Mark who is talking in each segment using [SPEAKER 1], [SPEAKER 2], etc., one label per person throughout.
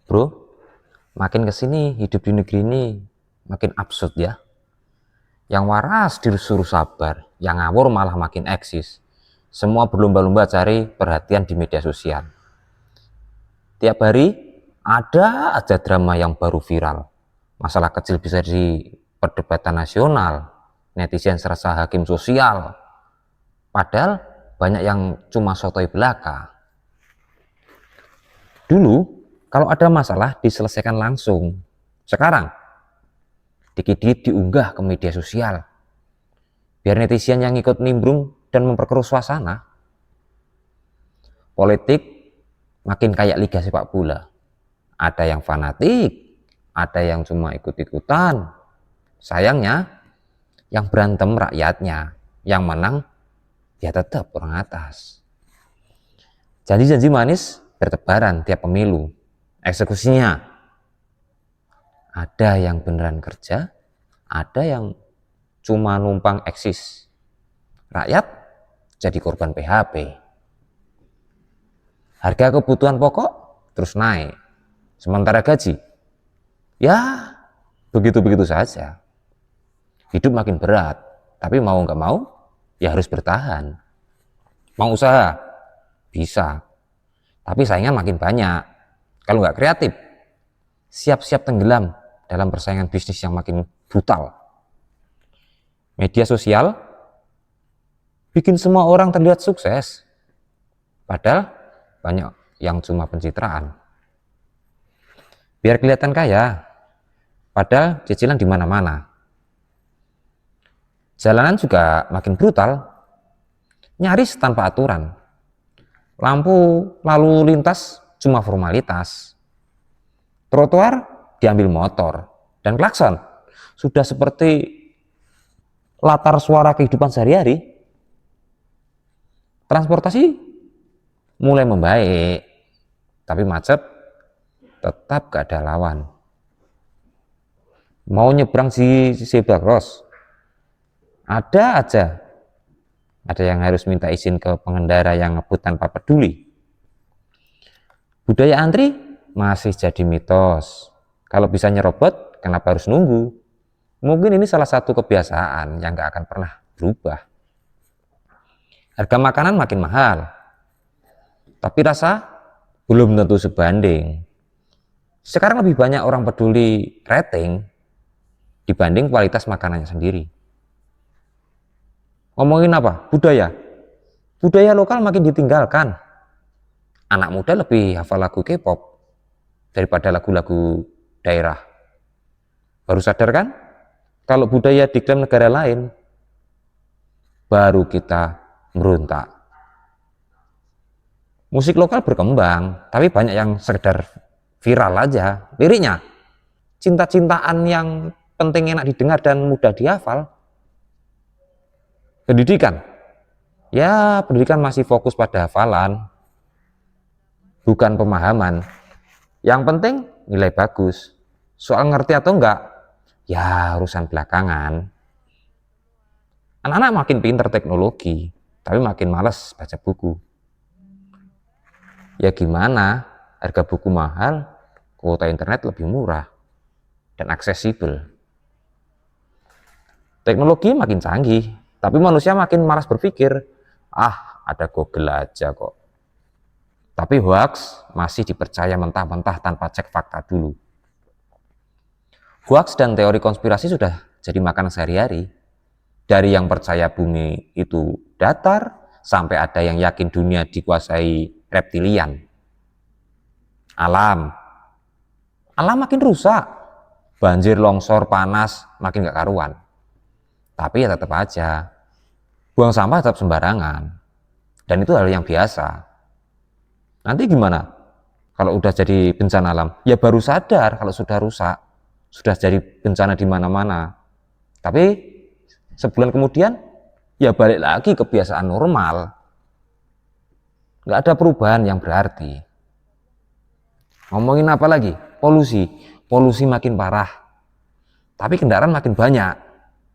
[SPEAKER 1] Bro, makin kesini hidup di negeri ini makin absurd ya. Yang waras disuruh sabar, yang ngawur malah makin eksis. Semua berlomba-lomba cari perhatian di media sosial. Tiap hari ada aja drama yang baru viral. Masalah kecil bisa di perdebatan nasional, netizen serasa hakim sosial. Padahal banyak yang cuma sotoy belaka. Dulu, kalau ada masalah diselesaikan langsung. Sekarang, dikit-dikit diunggah ke media sosial. Biar netizen yang ikut nimbrung dan memperkeruh suasana. Politik makin kayak liga sepak bola. Ada yang fanatik, ada yang cuma ikut-ikutan. Sayangnya, yang berantem rakyatnya, yang menang ya tetap orang atas. Janji-janji manis bertebaran tiap pemilu. Eksekusinya ada yang beneran kerja, ada yang cuma numpang eksis. Rakyat jadi korban PHP. Harga kebutuhan pokok terus naik. Sementara gaji, ya begitu-begitu saja. Hidup makin berat, tapi mau nggak mau, ya harus bertahan. Mau usaha, bisa. Tapi saingan makin banyak. Kalau nggak kreatif, siap-siap tenggelam dalam persaingan bisnis yang makin brutal. Media sosial bikin semua orang terlihat sukses. Padahal banyak yang cuma pencitraan. Biar kelihatan kaya, padahal cicilan di mana-mana. Jalanan juga makin brutal, nyaris tanpa aturan. Lampu lalu lintas cuma formalitas. Trotoar diambil motor, dan klakson sudah seperti latar suara kehidupan sehari-hari. Transportasi mulai membaik, tapi macet tetap gak ada lawan. Mau nyebrang di zebra cross, ada yang harus minta izin ke pengendara yang ngebut tanpa peduli. Budaya antri masih jadi mitos. Kalau bisa nyerobot, kenapa harus nunggu? Mungkin ini salah satu kebiasaan yang gak akan pernah berubah. Harga makanan makin mahal, tapi rasa belum tentu sebanding. Sekarang lebih banyak orang peduli rating dibanding kualitas makanannya sendiri. Ngomongin apa? Budaya. Budaya lokal makin ditinggalkan. Anak muda lebih hafal lagu K-pop daripada lagu-lagu daerah. Baru sadar kan? Kalau budaya diklaim negara lain, baru kita meruntak. Musik lokal berkembang, tapi banyak yang sekedar viral aja. Liriknya, cinta-cintaan yang penting enak didengar dan mudah dihafal. Pendidikan, ya pendidikan masih fokus pada hafalan, bukan pemahaman. Yang penting nilai bagus. Soal ngerti atau enggak, ya urusan belakangan. Anak-anak makin pinter teknologi, tapi makin malas baca buku. Ya gimana, harga buku mahal, kuota internet lebih murah dan aksesibel. Teknologi makin canggih, tapi manusia makin malas berpikir. Ada Google aja kok. Tapi hoax masih dipercaya mentah-mentah tanpa cek fakta dulu. Hoax dan teori konspirasi sudah jadi makanan sehari-hari. Dari yang percaya bumi itu datar, sampai ada yang yakin dunia dikuasai reptilian. Alam makin rusak. Banjir, longsor, panas, makin gak karuan. Tapi ya tetap aja, buang sampah tetap sembarangan. Dan itu hal yang biasa. Nanti gimana kalau udah jadi bencana alam? Ya baru sadar kalau sudah rusak, sudah jadi bencana di mana-mana. Tapi sebulan kemudian ya balik lagi kebiasaan normal. Nggak ada perubahan yang berarti. Ngomongin apa lagi? Polusi makin parah. Tapi kendaraan makin banyak.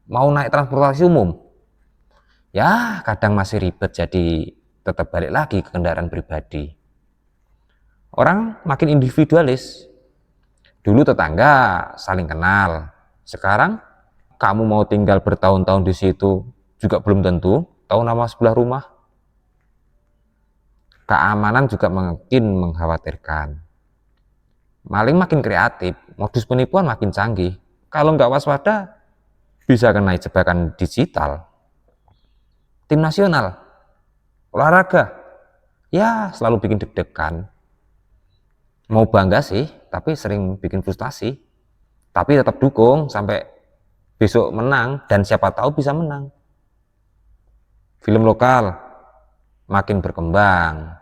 [SPEAKER 1] Mau naik transportasi umum, ya kadang masih ribet, jadi tetap balik lagi ke kendaraan pribadi. Orang makin individualis, Dulu tetangga saling kenal, sekarang kamu mau tinggal bertahun-tahun di situ juga belum tentu tahu nama sebelah rumah. Keamanan juga makin mengkhawatirkan. Maling makin kreatif, modus penipuan makin canggih. Kalau nggak waspada, bisa kena jebakan digital. Tim nasional, olahraga, ya selalu bikin deg-degan. Mau bangga sih, tapi sering bikin frustasi. Tapi tetap dukung sampai besok menang, dan siapa tahu bisa menang. Film lokal makin berkembang.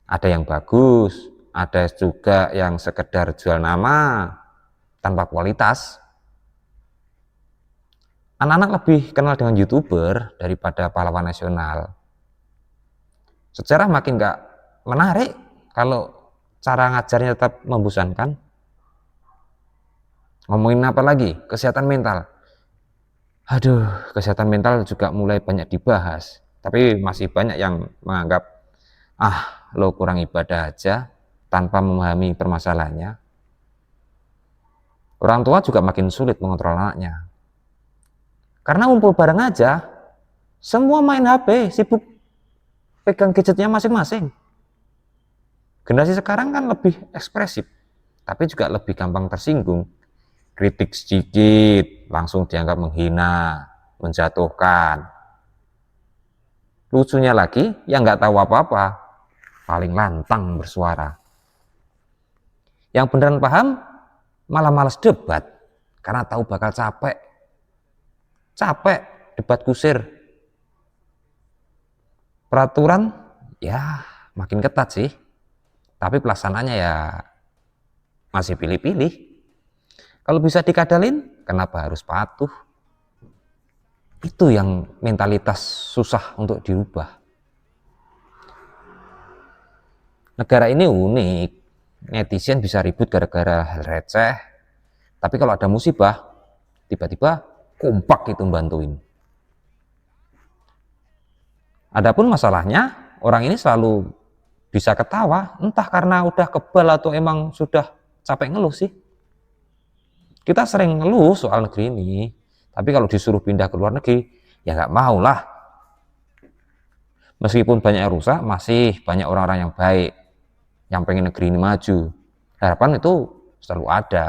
[SPEAKER 1] Ada yang bagus, ada juga yang sekedar jual nama tanpa kualitas. Anak-anak lebih kenal dengan YouTuber daripada pahlawan nasional. Sejarah makin gak menarik kalau cara ngajarnya tetap membosankan. Ngomongin apa lagi? Kesehatan mental. Aduh, kesehatan mental juga mulai banyak dibahas. Tapi masih banyak yang menganggap, lo kurang ibadah aja tanpa memahami permasalahannya. Orang tua juga makin sulit mengontrol anaknya. Karena ngumpul bareng aja, semua main HP, sibuk pegang gadgetnya masing-masing. Generasi sekarang kan lebih ekspresif, tapi juga lebih gampang tersinggung. Kritik sedikit, langsung dianggap menghina, menjatuhkan. Lucunya lagi, yang nggak tahu apa-apa, paling lantang bersuara. Yang beneran paham, malah malas debat, karena tahu bakal capek. Capek debat kusir. Peraturan ya makin ketat sih, tapi pelaksanaannya ya masih pilih-pilih. Kalau bisa dikadalin, kenapa harus patuh? Itu yang mentalitas susah untuk dirubah. Negara ini unik, netizen bisa ribut gara-gara hal receh, tapi kalau ada musibah, tiba-tiba kompak itu bantuin. Adapun masalahnya, orang ini selalu bisa ketawa, entah karena udah kebal atau emang sudah capek ngeluh sih. Kita sering ngeluh soal negeri ini, tapi kalau disuruh pindah ke luar negeri, ya nggak mau lah. Meskipun banyak yang rusak, masih banyak orang-orang yang baik, yang pengen negeri ini maju. Harapan itu selalu ada.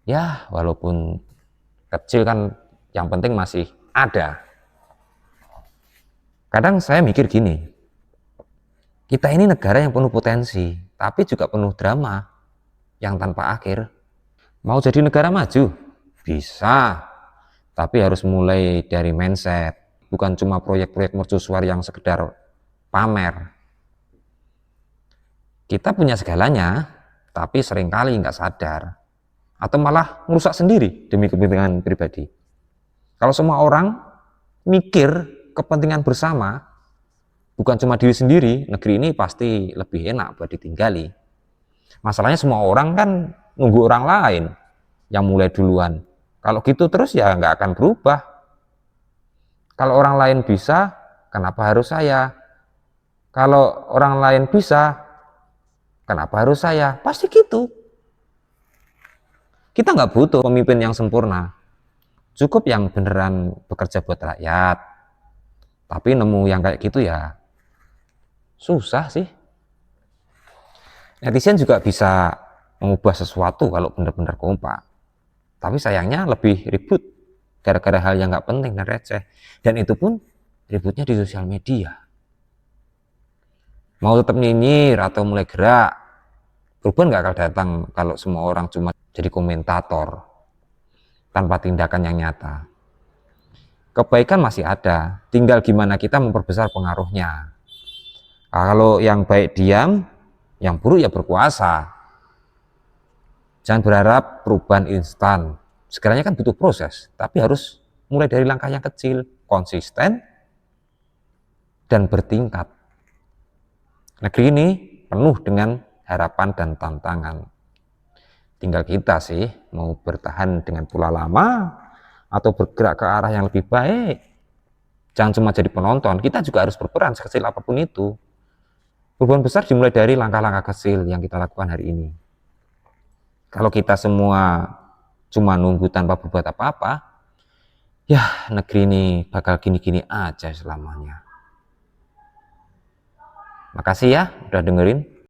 [SPEAKER 1] Ya, walaupun kecil kan, yang penting masih ada. Kadang saya mikir gini, kita ini negara yang penuh potensi, tapi juga penuh drama yang tanpa akhir. Mau jadi negara maju? Bisa, tapi harus mulai dari mindset, bukan cuma proyek-proyek mercusuar yang sekedar pamer. Kita punya segalanya, tapi seringkali nggak sadar, atau malah merusak sendiri demi kepentingan pribadi. Kalau semua orang mikir kepentingan bersama, bukan cuma diri sendiri, negeri ini pasti lebih enak buat ditinggali. Masalahnya semua orang kan nunggu orang lain yang mulai duluan. Kalau gitu terus ya nggak akan berubah. Kalau orang lain bisa, kenapa harus saya? Kalau orang lain bisa, kenapa harus saya? Pasti gitu. Kita nggak butuh pemimpin yang sempurna. Cukup yang beneran bekerja buat rakyat. Tapi nemu yang kayak gitu ya susah sih. Netizen juga bisa mengubah sesuatu kalau benar-benar kompak. Tapi sayangnya lebih ribut gara-gara hal yang nggak penting dan receh. Dan itu pun ributnya di sosial media. Mau tetap nyinyir atau mulai gerak, perubahan nggak akan datang kalau semua orang cuma jadi komentator tanpa tindakan yang nyata. Kebaikan masih ada, tinggal gimana kita memperbesar pengaruhnya. Kalau yang baik diam, yang buruk ya berkuasa. Jangan berharap perubahan instan. Segalanya kan butuh proses, tapi harus mulai dari langkah yang kecil, konsisten, dan bertingkat. Negeri ini penuh dengan harapan dan tantangan. Tinggal kita sih mau bertahan dengan pola lama atau bergerak ke arah yang lebih baik. Jangan cuma jadi penonton, kita juga harus berperan sekecil apapun itu. Perubahan besar dimulai dari langkah-langkah kecil yang kita lakukan hari ini. Kalau kita semua cuma nunggu tanpa berbuat apa-apa, ya negeri ini bakal gini-gini aja selamanya. Makasih ya udah dengerin.